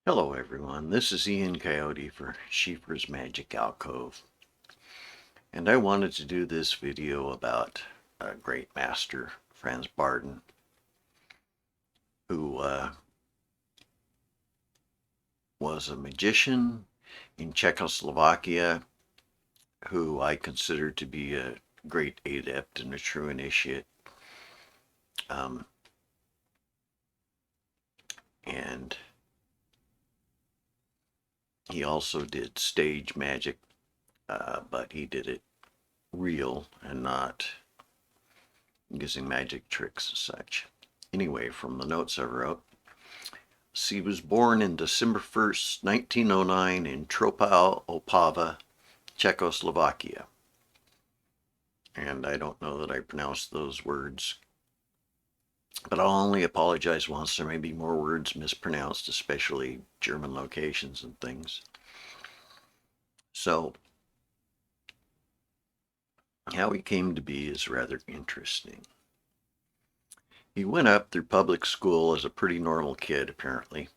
Hello everyone, this is Ian Coyote for Siofra's Magic Alcove, and I wanted to do this video about a great master, Was Bardon, who was a magician in Czechoslovakia, who I consider to be a great adept and a true initiate. Um, and he also did stage magic, but he did it real and not using magic tricks and such. Anyway, from the notes I wrote, he was born in December 1st, 1909 in Tropau, Opava, Czechoslovakia. And I don't know that I pronounced those words, but I'll only apologize once. There may be more words mispronounced, especially German locations and things. So, how he came to be is rather interesting. He went up through public school as a pretty normal kid, apparently.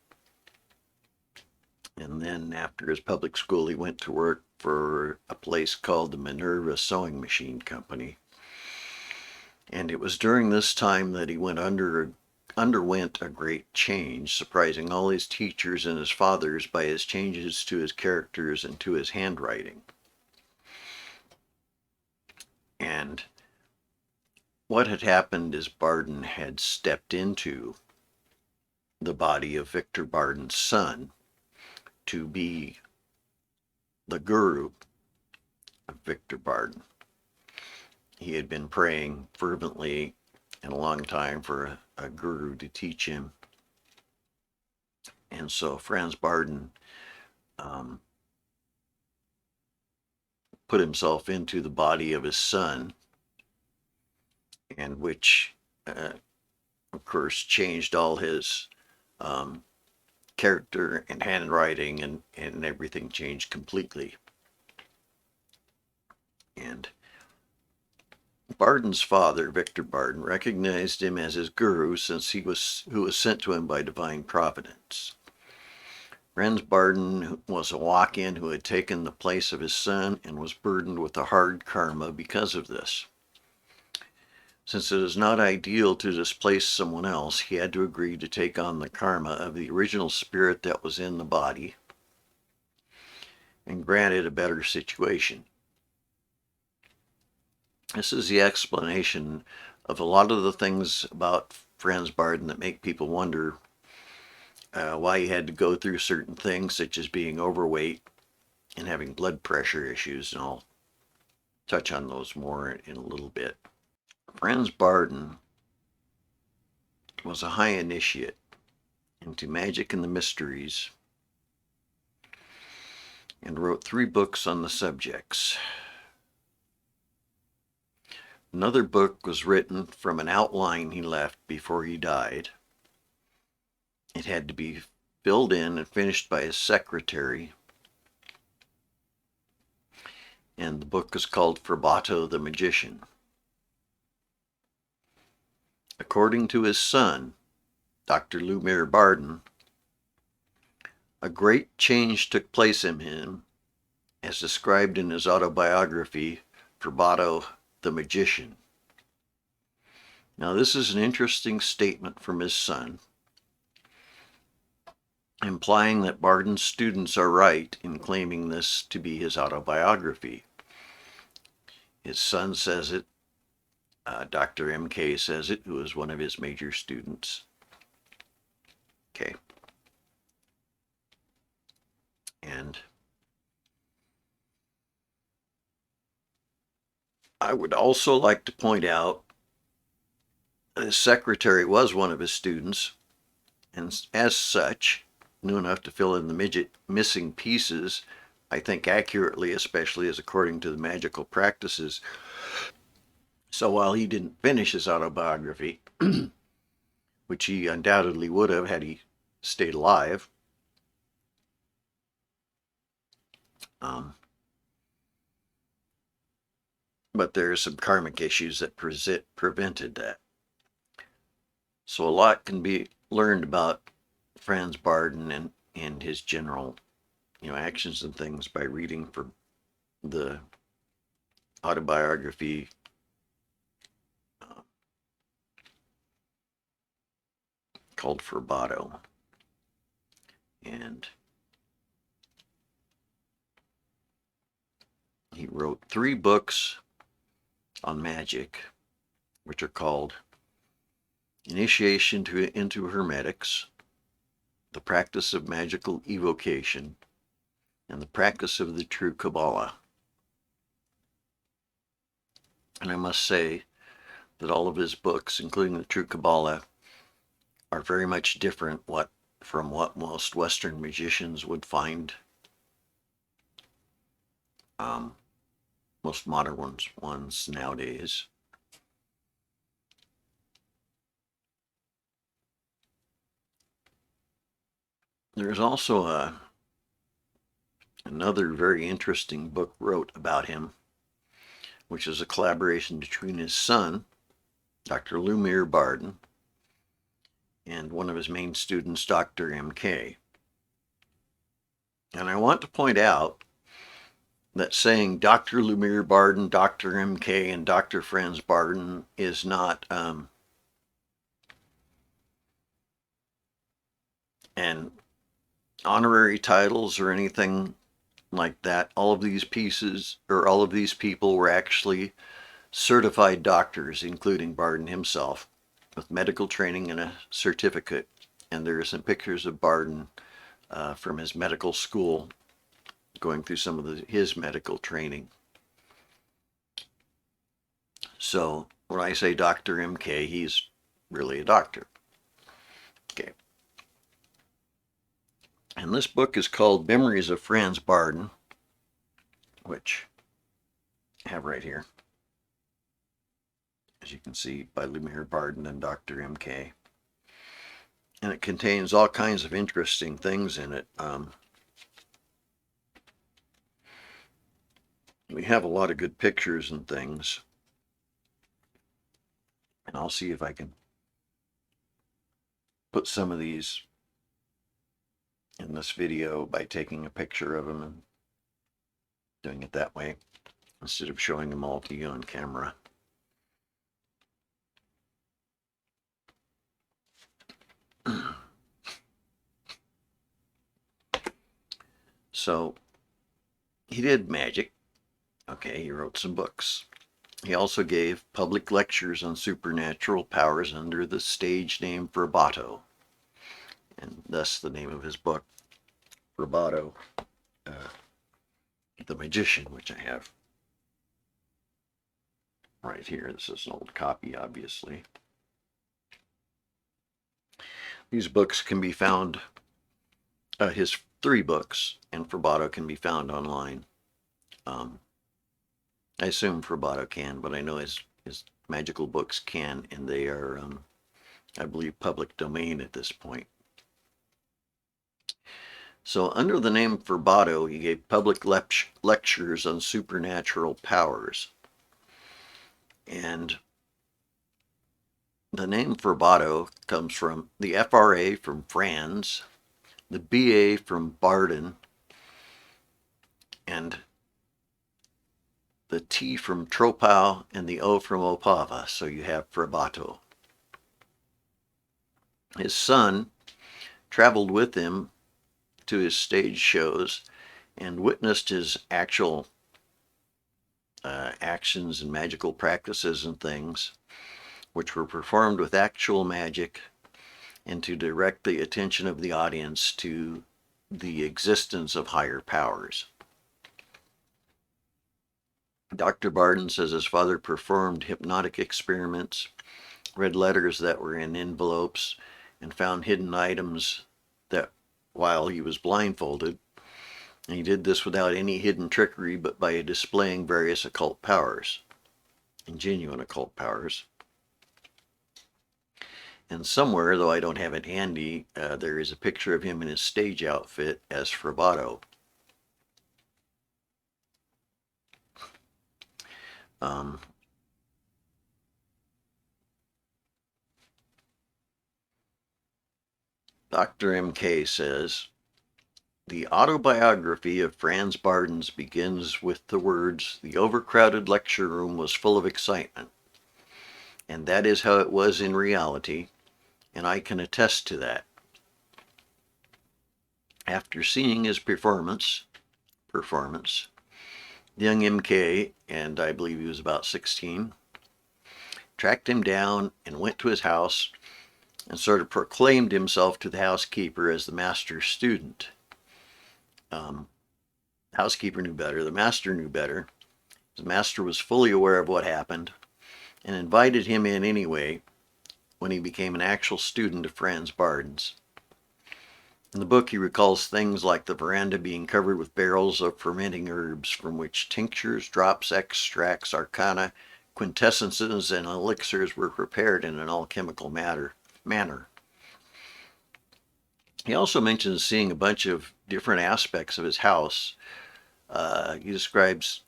And then after his public school, he went to work for a place called the Minerva Sewing Machine Company. And it was during this time that he underwent a great change, surprising all his teachers and his fathers by his changes to his characters and to his handwriting. And what had happened is Bardon had stepped into the body of Victor Bardon's son to be the guru of Victor Bardon. He had been praying fervently and a long time for a guru to teach him. And so Was Bardon put himself into the body of his son, and which, of course, changed all his character and handwriting, and everything changed completely. And Bardon's father, Victor Bardon, recognized him as his guru since who was sent to him by divine providence. Was Bardon was a walk-in who had taken the place of his son and was burdened with a hard karma because of this. Since it is not ideal to displace someone else, he had to agree to take on the karma of the original spirit that was in the body and grant it a better situation. This is the explanation of a lot of the things about Was Bardon that make people wonder why he had to go through certain things, such as being overweight and having blood pressure issues, and I'll touch on those more in a little bit. Was Bardon was a high initiate into magic and the mysteries and wrote 3 books on the subjects. Another book was written from an outline he left before he died. It had to be filled in and finished by his secretary. And the book is called Bardon the Magician. According to his son, Dr. Lumir Bardon, a great change took place in him, as described in his autobiography, Bardon the Magician. Now, this is an interesting statement from his son, implying that Bardon's students are right in claiming this to be his autobiography. His son says it. Dr. M.K. says it, who is one of his major students. Okay. And I would also like to point out that his secretary was one of his students, and as such, knew enough to fill in the missing pieces, I think accurately, especially as according to the magical practices. So while he didn't finish his autobiography, which he undoubtedly would have had he stayed alive, but there are some karmic issues that prevented that. So a lot can be learned about Was Bardon and and his general, actions and things by reading for the autobiography called Was Bardon. And he wrote 3 books on magic, which are called Initiation into Hermetics, The Practice of Magical Evocation, and The Practice of the True Kabbalah. And I must say that all of his books, including the True Kabbalah, are very much different from what most Western magicians would find. Most modern ones nowadays. There's also another very interesting book wrote about him, which is a collaboration between his son, Dr. Was Bardon, and one of his main students, Dr. M.K. And I want to point out that saying Dr. Was Bardon, Dr. M.K., and Dr. Franz Bardon is not an honorary titles or anything like that. All of these people were actually certified doctors, including Bardon himself, with medical training and a certificate. And there are some pictures of Bardon from his medical school going through some of his medical training. So when I say Dr. M.K., he's really a doctor. Okay. And this book is called Memories of Franz Bardon, which I have right here, as you can see, by Was Bardon and Dr. M.K. And it contains all kinds of interesting things in it. We have a lot of good pictures and things. And I'll see if I can put some of these in this video by taking a picture of them and doing it that way instead of showing them all to you on camera. So he did magic. Okay, he wrote some books. He also gave public lectures on supernatural powers under the stage name Was Bardon, and thus the name of his book, Was Bardon, the Magician, which I have right here. This is an old copy, obviously. These books can be found, his 3 books, and Was Bardon can be found online. I assume Was Bardon can, but I know his magical books can, and they are, I believe, public domain at this point. So under the name Was Bardon, he gave public lectures on supernatural powers. And the name Was Bardon comes from the FRA from Franz, the BA from Bardon, and the T from Tropow, and the O from Opava. So you have Was Bardon. His son traveled with him to his stage shows and witnessed his actual actions and magical practices and things, which were performed with actual magic and to direct the attention of the audience to the existence of higher powers. Dr. Bardon says his father performed hypnotic experiments, read letters that were in envelopes, and found hidden items that while he was blindfolded. And he did this without any hidden trickery, but by displaying various occult powers, and genuine occult powers. And somewhere, though I don't have it handy, there is a picture of him in his stage outfit as Was Bardon. Dr. M.K. says The autobiography of Franz Bardon begins with the words, "The overcrowded lecture room was full of excitement." And that is how it was in reality, and I can attest to that. After seeing his performance, young MK, and I believe he was about 16, tracked him down and went to his house and sort of proclaimed himself to the housekeeper as the master's student. Housekeeper knew better. The master knew better. The master was fully aware of what happened and invited him in anyway when he became an actual student of Franz Bardon's. In the book, he recalls things like the veranda being covered with barrels of fermenting herbs from which tinctures, drops, extracts, arcana, quintessences, and elixirs were prepared in an alchemical manner. He also mentions seeing a bunch of different aspects of his house. He describes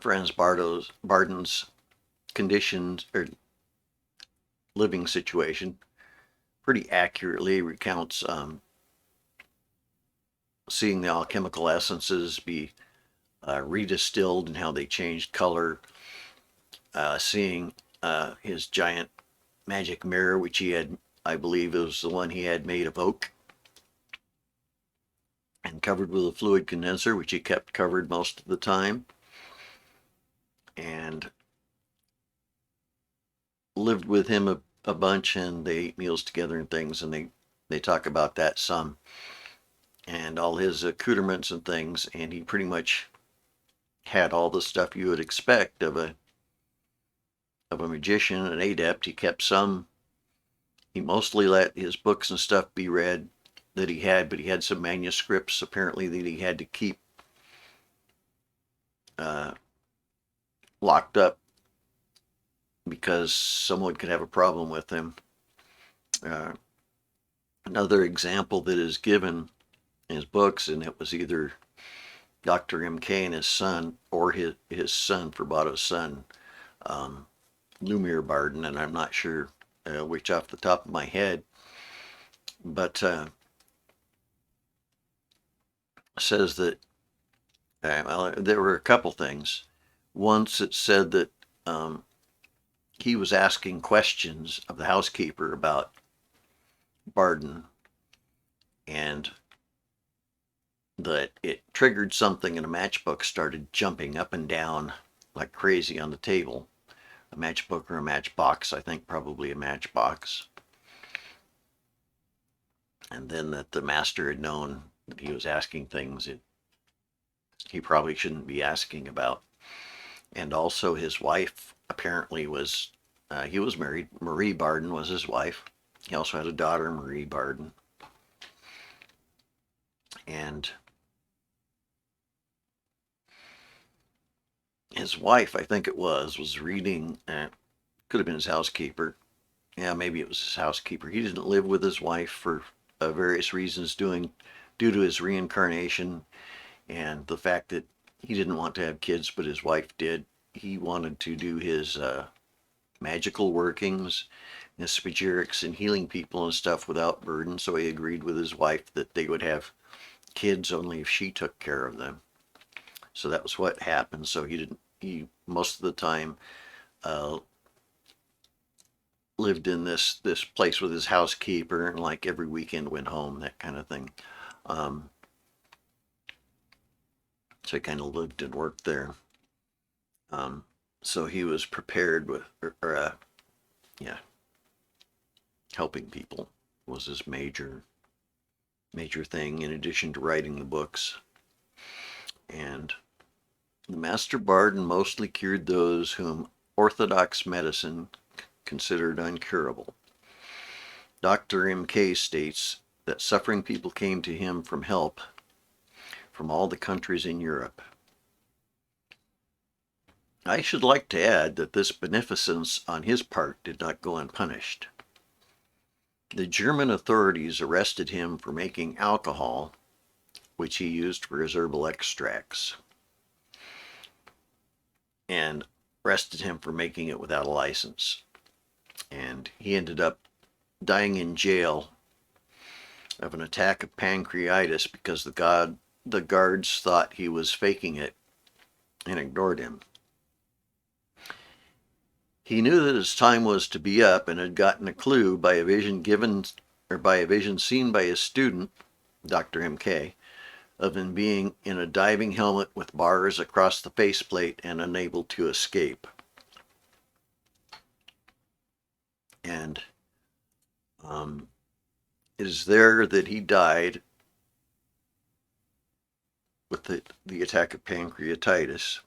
Franz Bardon's conditions or living situation pretty accurately. He recounts seeing the alchemical essences be redistilled and how they changed color, seeing his giant magic mirror, which he had, I believe it was the one he had made of oak and covered with a fluid condenser, which he kept covered most of the time, and lived with him a bunch, and they ate meals together and things, and they talk about that some, and all his accoutrements and things, and he pretty much had all the stuff you would expect of a magician, an adept. He kept some. He mostly let his books and stuff be read that he had, but he had some manuscripts apparently that he had to keep locked up because someone could have a problem with them. Another example that is given in his books, and it was either Dr. M.K. and his son, or his son, Bardon's son, Lumir Bardon, and I'm not sure which off the top of my head, but says that well, there were a couple things. Once it said that he was asking questions of the housekeeper about Bardon, and that it triggered something, and a matchbook started jumping up and down like crazy on the table. A matchbook or a matchbox, I think probably a matchbox. And then that the master had known that he was asking things that he probably shouldn't be asking about. And also his wife apparently was, he was married. Marie Bardon was his wife. He also had a daughter, Marie Bardon. And his wife, I think it was reading, could have been his housekeeper. Yeah, maybe it was his housekeeper. He didn't live with his wife for various reasons, due to his reincarnation and the fact that he didn't want to have kids, but his wife did. He wanted to do his magical workings, his spagyrics, and healing people and stuff without burden, so he agreed with his wife that they would have kids only if she took care of them. So that was what happened. So he most of the time lived in this place with his housekeeper, and like every weekend went home, that kind of thing. So he kind of lived and worked there. So he was prepared with, helping people was his major thing, in addition to writing the books. And the Master Bardon mostly cured those whom orthodox medicine considered incurable. Dr. M.K. states that suffering people came to him from help from all the countries in Europe. I should like to add that this beneficence on his part did not go unpunished. The German authorities arrested him for making alcohol, which he used for his herbal extracts, and arrested him for making it without a license. And he ended up dying in jail of an attack of pancreatitis because the guards thought he was faking it and ignored him. He knew that his time was to be up and had gotten a clue by a vision seen by his student, Dr. MK, of him being in a diving helmet with bars across the faceplate and unable to escape. And it is there that he died with the attack of pancreatitis.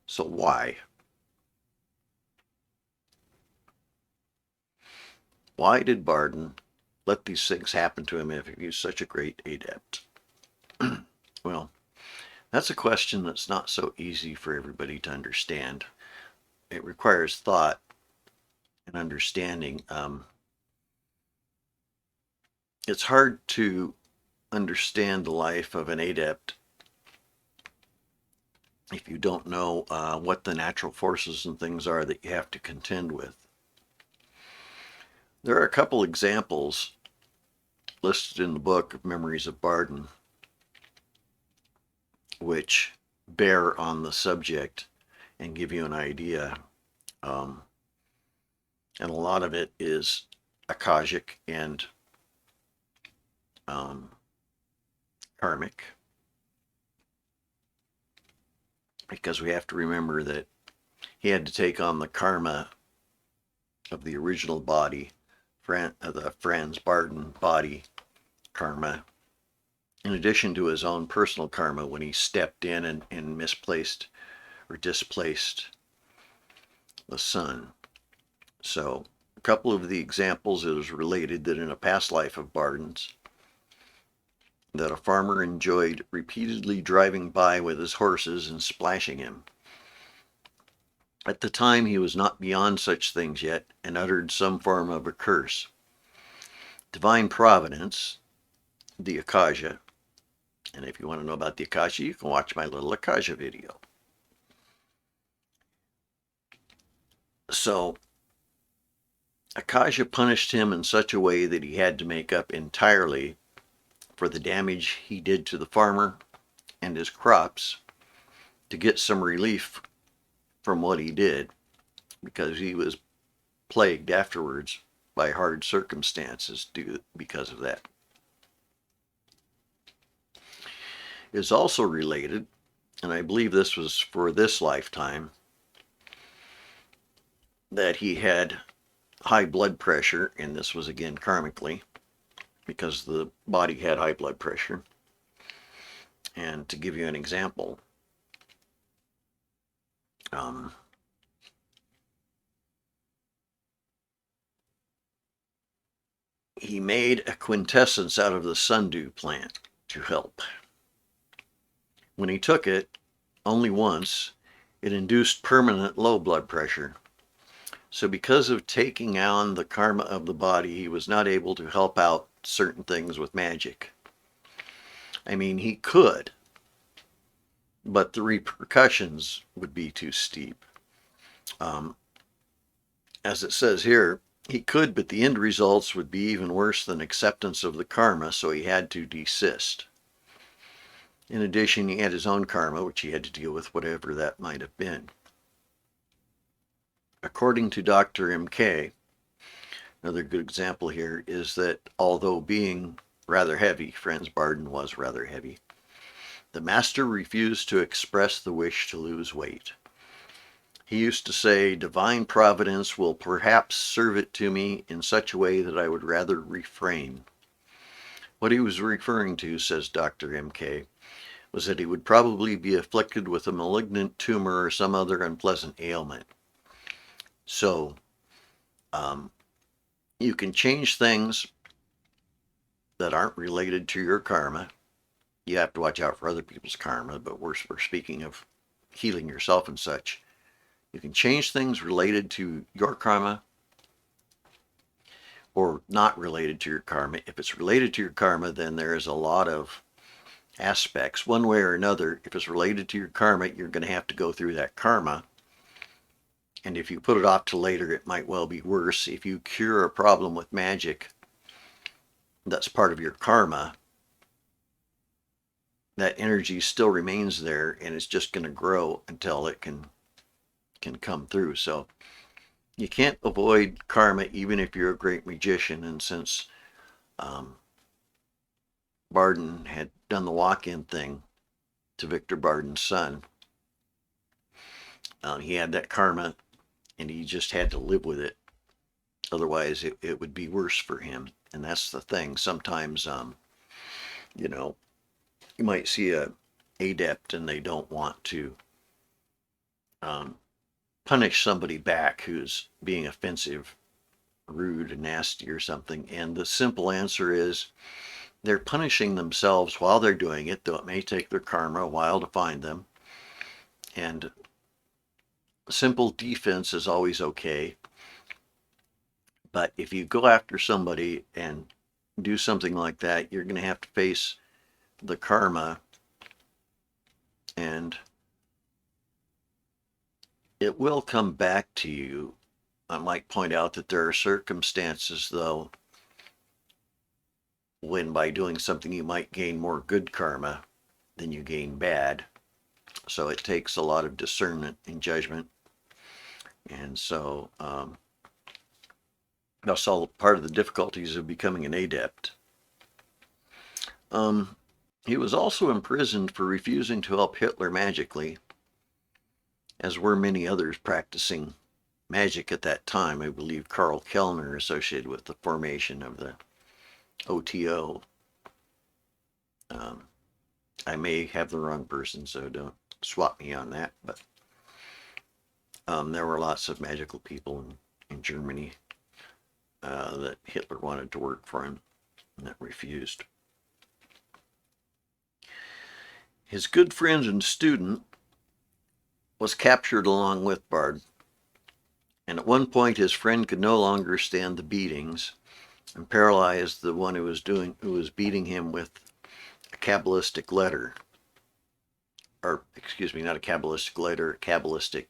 So why? Why did Bardon let these things happen to him if he was such a great adept? Well, that's a question that's not so easy for everybody to understand. It requires thought and understanding. It's hard to understand the life of an adept if you don't know what the natural forces and things are that you have to contend with. There are a couple examples listed in the book of Memories of Bardon which bear on the subject and give you an idea. And a lot of it is Akashic and karmic, because we have to remember that he had to take on the karma of the original body, the Franz Bardon body karma, in addition to his own personal karma when he stepped in and misplaced or displaced the sun. So a couple of the examples, it is related that in a past life of Bardon's, that a farmer enjoyed repeatedly driving by with his horses and splashing him. At the time he was not beyond such things yet and uttered some form of a curse. Divine Providence, the Akasha, and if you want to know about the Akasha, you can watch my little Akasha video. So Akasha punished him in such a way that he had to make up entirely for the damage he did to the farmer and his crops to get some relief from what he did, because he was plagued afterwards by hard circumstances because of that. It is also related, and I believe this was for this lifetime, that he had high blood pressure, and this was again karmically, because the body had high blood pressure. And to give you an example, he made a quintessence out of the sundew plant to help. When he took it, only once, it induced permanent low blood pressure. So because of taking on the karma of the body, he was not able to help out certain things with magic. I mean, he could, but the repercussions would be too steep. As it says here, he could, but the end results would be even worse than acceptance of the karma, so he had to desist. In addition, he had his own karma, which he had to deal with, whatever that might have been. According to Dr. MK, another good example here is that although being rather heavy, Franz Bardon was rather heavy, the master refused to express the wish to lose weight. He used to say, "Divine Providence will perhaps serve it to me in such a way that I would rather refrain." What he was referring to, says Dr. MK, was that he would probably be afflicted with a malignant tumor or some other unpleasant ailment. So, you can change things that aren't related to your karma. You have to watch out for other people's karma, but we're speaking of healing yourself and such. You can change things related to your karma or not related to your karma. If it's related to your karma, then there is a lot of aspects. One way or another, if it's related to your karma, you're going to have to go through that karma. And if you put it off to later, it might well be worse. If you cure a problem with magic, that's part of your karma, that energy still remains there, and it's just going to grow until it can come through. So you can't avoid karma even if you're a great magician. And since um, Bardon had done the walk-in thing to Victor Bardon's son, he had that karma, and he just had to live with it. Otherwise, it would be worse for him. And that's the thing. Sometimes, you know, you might see a adept and they don't want to um, punish somebody back who's being offensive, rude, nasty, or something. And the simple answer is they're punishing themselves while they're doing it, though it may take their karma a while to find them. And simple defense is always okay. But if you go after somebody and do something like that, you're going to have to face the karma, and it will come back to you. I might point out that there are circumstances, though, when by doing something you might gain more good karma than you gain bad. So it takes a lot of discernment and judgment. And so that's all part of the difficulties of becoming an adept. He was also imprisoned for refusing to help Hitler magically, as were many others practicing magic at that time. I believe Karl Kellner, associated with the formation of the OTO. I may have the wrong person, so don't swap me on that. But there were lots of magical people in Germany that Hitler wanted to work for him and that refused. His good friend and student was captured along with Bard, and at one point his friend could no longer stand the beatings and paralyzed the one who was beating him with a Kabbalistic letter, or excuse me, not a Kabbalistic letter, a Kabbalistic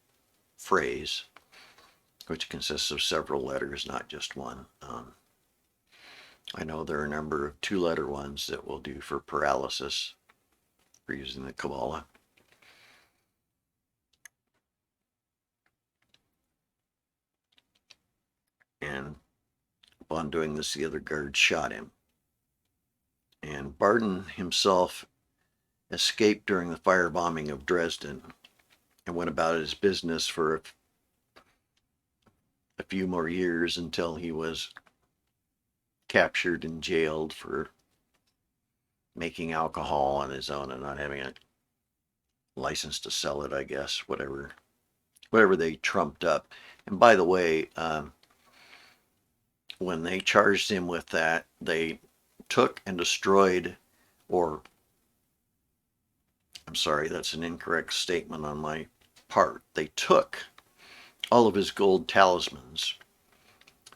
phrase, which consists of several letters, not just one. I know there are a number of two-letter ones that will do for paralysis for using the Kabbalah. And upon doing this, the other guards shot him. And Bardon himself escaped during the firebombing of Dresden and went about his business for a few more years until he was captured and jailed for making alcohol on his own and not having a license to sell it, I guess, whatever they trumped up. And by the way, when they charged him with that, they took and destroyed, or I'm sorry, that's an incorrect statement on my part. They took all of his gold talismans,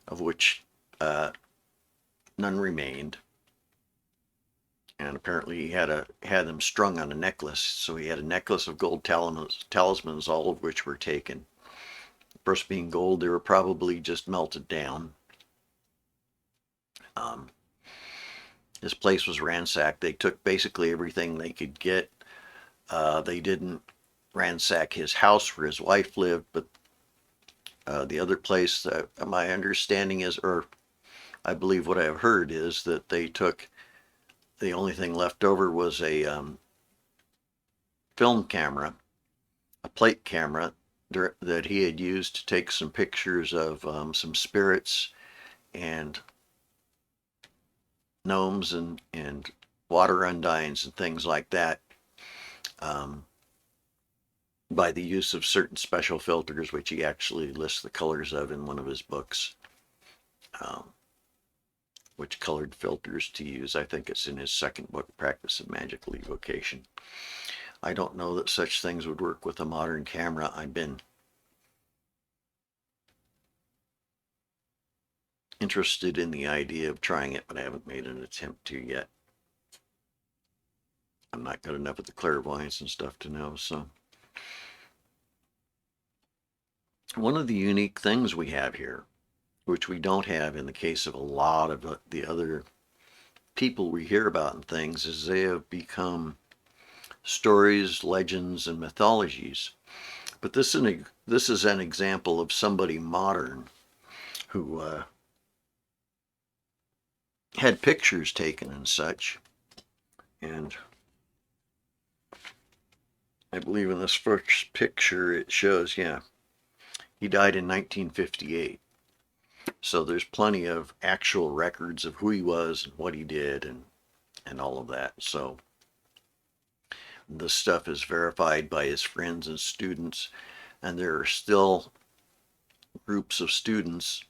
of which none remained. And apparently he had them strung on a necklace. So he had a necklace of gold talismans, all of which were taken. Of course, being gold, they were probably just melted down. His place was ransacked. They took basically everything they could get. They didn't ransack his house where his wife lived, but the other place, my understanding is, or I believe what I've heard is that they took, the only thing left over was a film camera, a plate camera that he had used to take some pictures of some spirits and gnomes and water undines and things like that, by the use of certain special filters, which he actually lists the colors of in one of his books, which colored filters to use. I think it's in his second book, Practice of Magical Evocation. I don't know that such things would work with a modern camera. I've been interested in the idea of trying it, but I haven't made an attempt to yet. I'm not good enough at the clairvoyance and stuff to know. So one of the unique things we have here, which we don't have in the case of a lot of the other people we hear about and things is they have become stories, legends, and mythologies. But this is an example of somebody modern who had pictures taken and such. And I believe in this first picture it shows, yeah, he died in 1958. So there's plenty of actual records of who he was and what he did and all of that. So the stuff is verified by his friends and students, and there are still groups of students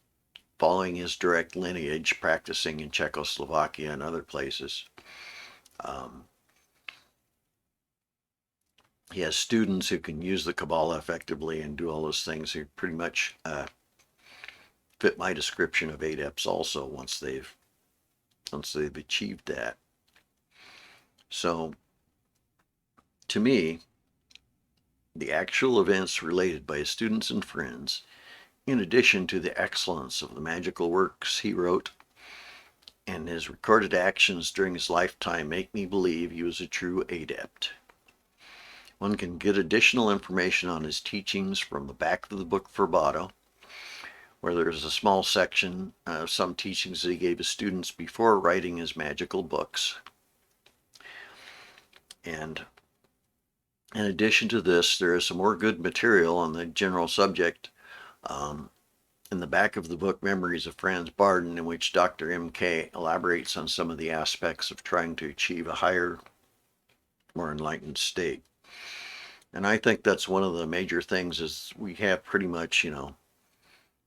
following his direct lineage, practicing in Czechoslovakia and other places. Um, he has students who can use the Kabbalah effectively and do all those things. Who pretty much fit my description of adepts also once they've achieved that. So, to me, the actual events related by his students and friends, in addition to the excellence of the magical works he wrote and his recorded actions during his lifetime, make me believe he was a true adept. One can get additional information on his teachings from the back of the book For Bardon, where there is a small section of some teachings that he gave his students before writing his magical books. And in addition to this, there is some more good material on the general subject in the back of the book Memories of Was Bardon, in which Dr. M.K. elaborates on some of the aspects of trying to achieve a higher, more enlightened state. And I think that's one of the major things is we have pretty much,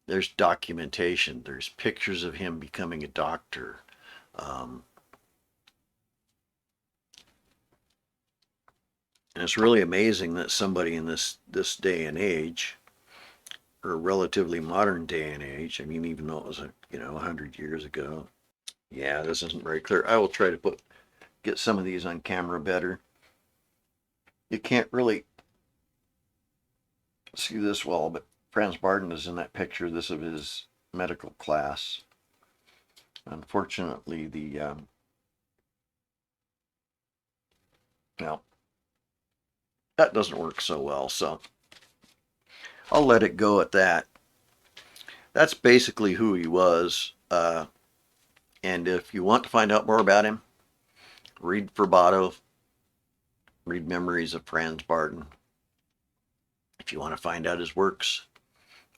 there's documentation, there's pictures of him becoming a doctor. And it's really amazing that somebody in this day and age, or relatively modern day and age, I mean, even though it was 100 years ago. Yeah, this isn't very clear. I will try to get some of these on camera better. You can't really see this well, but Was Bardon is in that picture. This of his medical class. Unfortunately, well, that doesn't work so well, so I'll let it go at that. That's basically who he was. And if you want to find out more about him, read For Bardon, read Memories of Was Bardon. If you want to find out his works,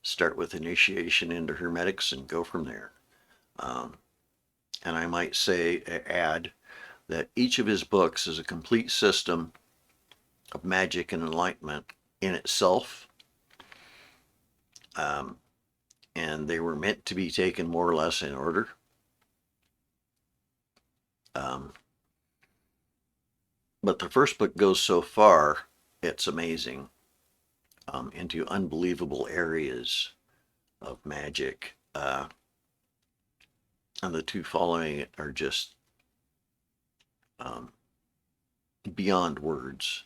start with Initiation into Hermetics and go from there. And I might add that each of his books is a complete system of magic and enlightenment in itself. And they were meant to be taken more or less in order. But the first book goes so far, it's amazing, into unbelievable areas of magic. And the two following it are just beyond words.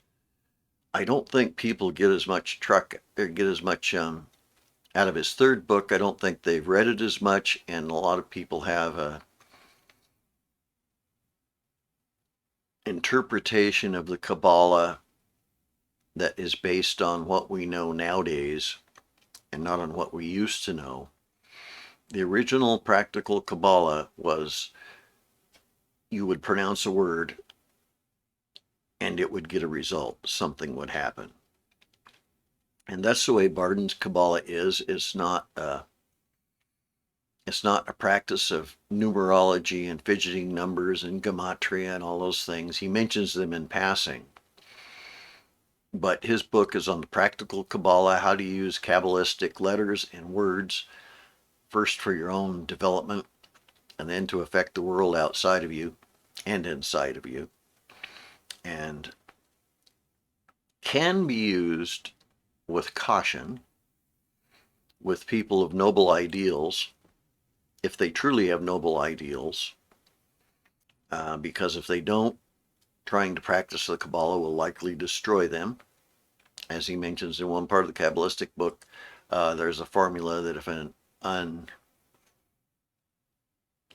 I don't think people get as much out of his third book. I don't think they've read it as much, and a lot of people have a interpretation of the Kabbalah that is based on what we know nowadays and not on what we used to know. The original practical Kabbalah was you would pronounce a word and it would get a result. Something would happen. And that's the way Bardon's Kabbalah is. It's not a practice of numerology and fidgeting numbers and gematria and all those things. He mentions them in passing. But his book is on the practical Kabbalah, how to use Kabbalistic letters and words, first for your own development, and then to affect the world outside of you and inside of you. And can be used with caution with people of noble ideals, if they truly have noble ideals, because if they don't, trying to practice the Kabbalah will likely destroy them. As he mentions in one part of the Kabbalistic book, there's a formula that if an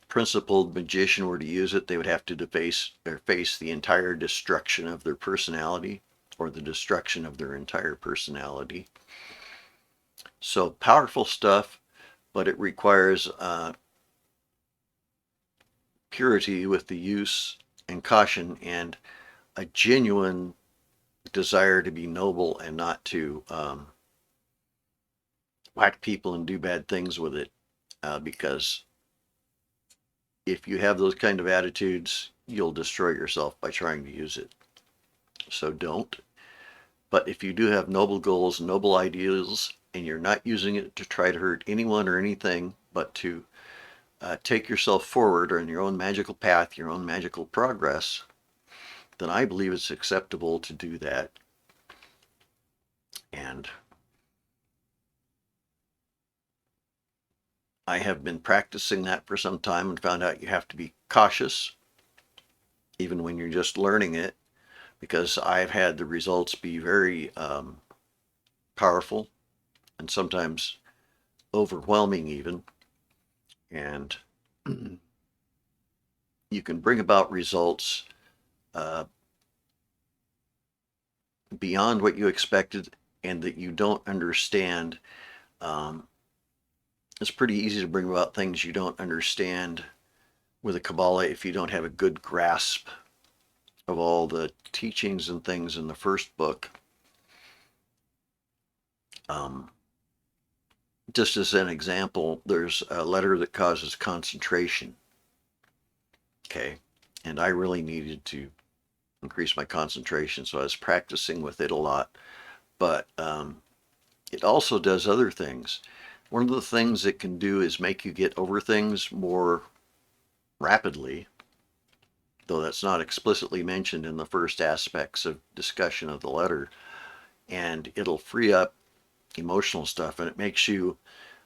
principled magician were to use it, they would have to face the entire destruction of their personality, or the destruction of their entire personality. So powerful stuff, but it requires purity with the use and caution, and a genuine desire to be noble and not to whack people and do bad things with it. Because if you have those kind of attitudes, you'll destroy yourself by trying to use it. So don't. But if you do have noble goals, noble ideals, and you're not using it to try to hurt anyone or anything, but to take yourself forward on your own magical path, your own magical progress, then I believe it's acceptable to do that. And I have been practicing that for some time and found out you have to be cautious, even when you're just learning it, because I've had the results be very powerful and sometimes overwhelming even. And you can bring about results beyond what you expected and that you don't understand. It's pretty easy to bring about things you don't understand with a Kabbalah if you don't have a good grasp of all the teachings and things in the first book. Just as an example, there's a letter that causes concentration. Okay, and I really needed to increase my concentration, so I was practicing with it a lot. But it also does other things. One of the things it can do is make you get over things more rapidly, though that's not explicitly mentioned in the first aspects of discussion of the letter. And it'll free up emotional stuff, and it makes you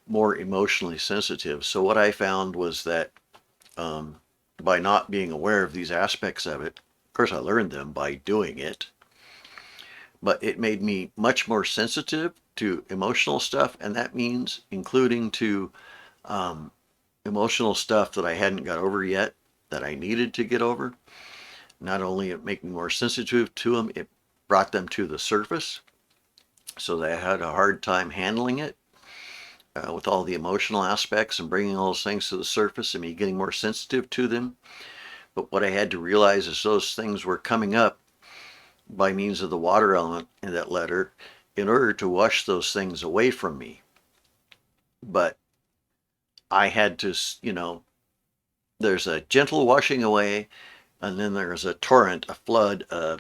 more emotionally sensitive. So what I found was that by not being aware of these aspects of it, of course I learned them by doing it, but it made me much more sensitive to emotional stuff, and that means including to emotional stuff that I hadn't got over yet, that I needed to get over. Not only it made me more sensitive to them, it brought them to the surface, so that I had a hard time handling it with all the emotional aspects and bringing all those things to the surface and me getting more sensitive to them. But what I had to realize is those things were coming up by means of the water element in that letter in order to wash those things away from me. But I had to, there's a gentle washing away, and then there's a torrent, a flood, a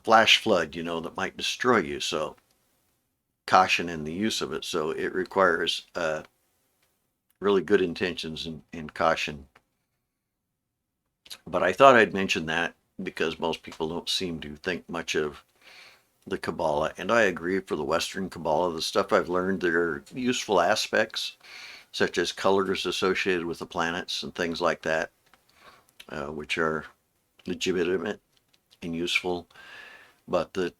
flash flood, that might destroy you. So caution in the use of it. So it requires really good intentions and caution. But I thought I'd mention that because most people don't seem to think much of the Kabbalah. And I agree, for the Western Kabbalah, the stuff I've learned, there are useful aspects, such as colors associated with the planets and things like that, which are legitimate and useful. But the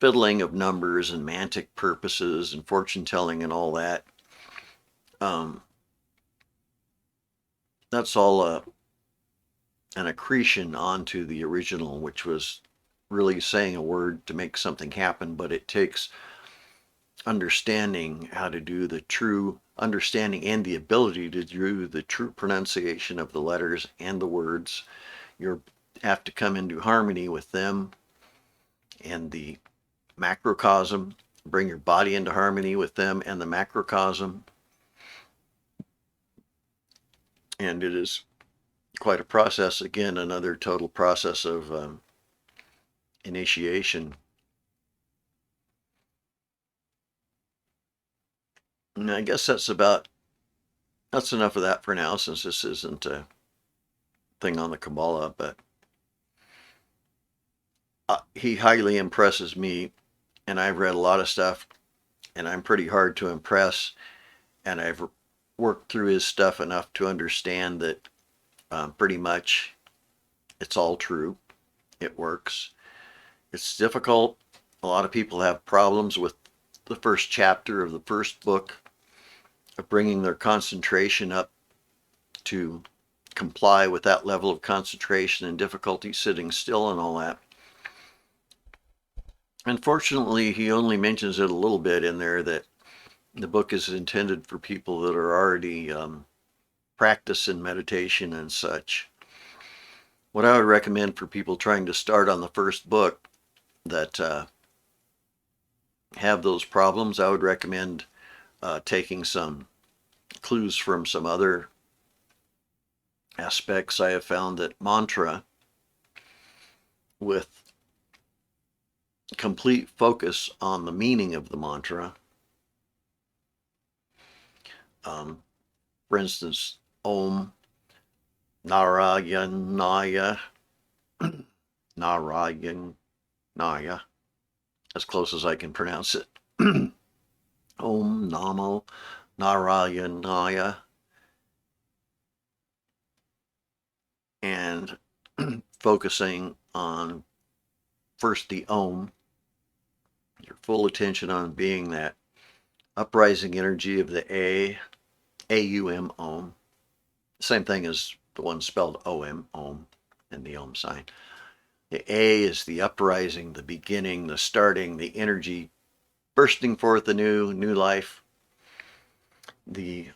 fiddling of numbers and mantic purposes and fortune telling and all that, that's all an accretion onto the original, which was really saying a word to make something happen. But it takes understanding how to do the true understanding and the ability to do the true pronunciation of the letters and the words. You have to come into harmony with them and the macrocosm, bring your body into harmony with them and the macrocosm. And it is quite a process. Again, another total process of initiation. And I guess that's enough of that for now, since this isn't a thing on the Kabbalah. But he highly impresses me, and I've read a lot of stuff, and I'm pretty hard to impress, and I've worked through his stuff enough to understand that pretty much it's all true. It works. It's difficult. A lot of people have problems with the first chapter of the first book, of bringing their concentration up to comply with that level of concentration and difficulty sitting still and all that. Unfortunately, he only mentions it a little bit in there, that the book is intended for people that are already practicing meditation and such. What I would recommend for people trying to start on the first book that have those problems, I would recommend taking some clues from some other aspects. I have found that mantra with complete focus on the meaning of the mantra, for instance, Om Narayanaya, Narayanaya, as close as I can pronounce it. Om Namo Narayanaya. And focusing on first the Om, your full attention on being that uprising energy of the A-U-M, Om. Same thing as the one spelled O-M, Om, and the Om sign. The A is the uprising, the beginning, the starting, the energy bursting forth a new life. The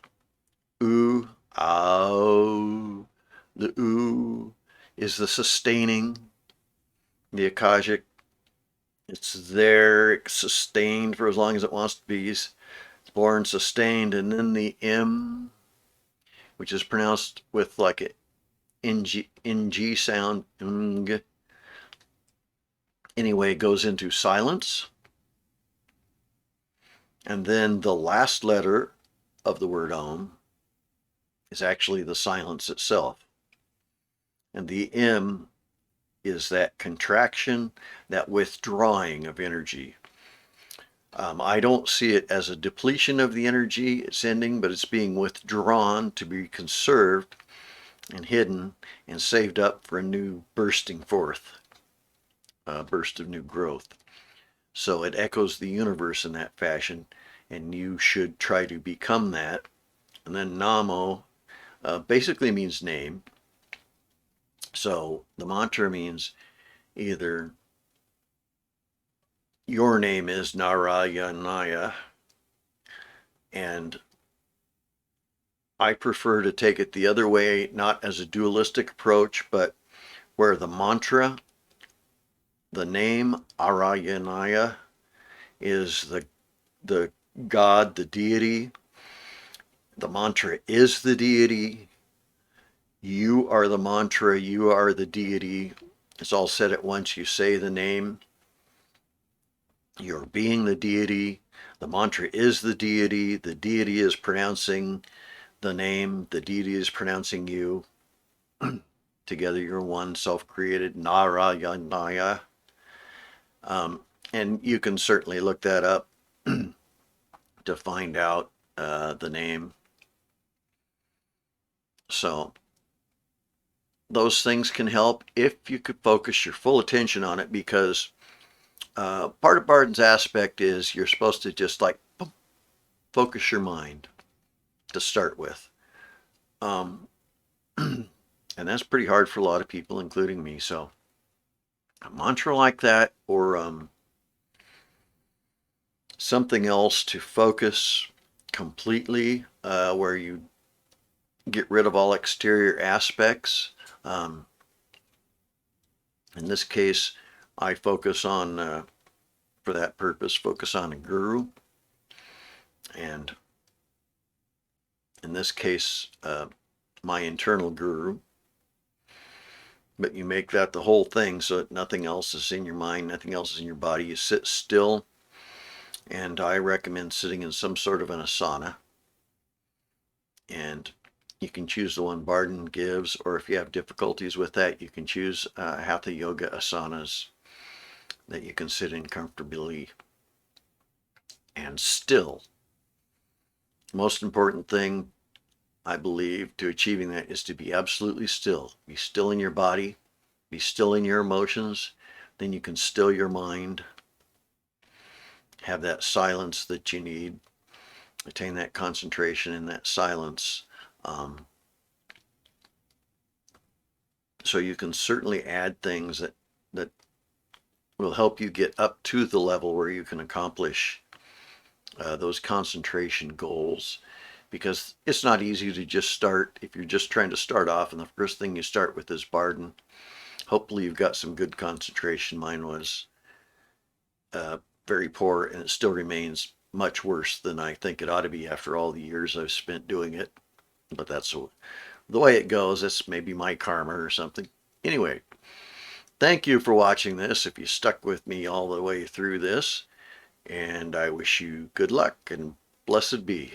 U, Ao, the U is the sustaining, the Akashic. It's there, it's sustained for as long as it wants to be. It's born, sustained. And then the M, which is pronounced with like a NG sound. Anyway, goes into silence. And then the last letter of the word Om is actually the silence itself. And the M is that contraction, that withdrawing of energy. I don't see it as a depletion of the energy it's ending, but it's being withdrawn to be conserved and hidden and saved up for a new bursting forth, burst of new growth. So it echoes the universe in that fashion, and you should try to become that. And then Namo basically means name. So the mantra means either your name is Narayanaya, and I prefer to take it the other way, not as a dualistic approach, but where the mantra, the name Arayanaya, is the God, the deity. The mantra is the deity. You are the mantra, you are the deity. It's all said at once. You say the name, you're being the deity. The mantra is the deity. The deity is pronouncing the name. The deity is pronouncing you. Together you're one, self-created, Narayanaya. And you can certainly look that up to find out the name. So those things can help if you could focus your full attention on it, because part of Bardon's aspect is you're supposed to just like focus your mind to start with. And that's pretty hard for a lot of people, including me. So a mantra like that, or something else to focus completely, where you get rid of all exterior aspects. In this case, I focus on, for that purpose, focus on a guru. And in this case, my internal guru. But you make that the whole thing so that nothing else is in your mind, nothing else is in your body. You sit still, and I recommend sitting in some sort of an asana. And you can choose the one Bardon gives, or if you have difficulties with that, you can choose Hatha Yoga asanas that you can sit in comfortably and still. Most important thing, I believe, to achieving that is to be absolutely still. Be still in your body, be still in your emotions, then you can still your mind, have that silence that you need, attain that concentration in that silence. So you can certainly add things that will help you get up to the level where you can accomplish those concentration goals, because it's not easy to just start if you're just trying to start off and the first thing you start with is Bardon. Hopefully you've got some good concentration. Mine was very poor, and it still remains much worse than I think it ought to be after all the years I've spent doing it. But that's the way it goes. That's maybe my karma or something. Anyway, thank you for watching this, if you stuck with me all the way through this, and I wish you good luck and blessed be.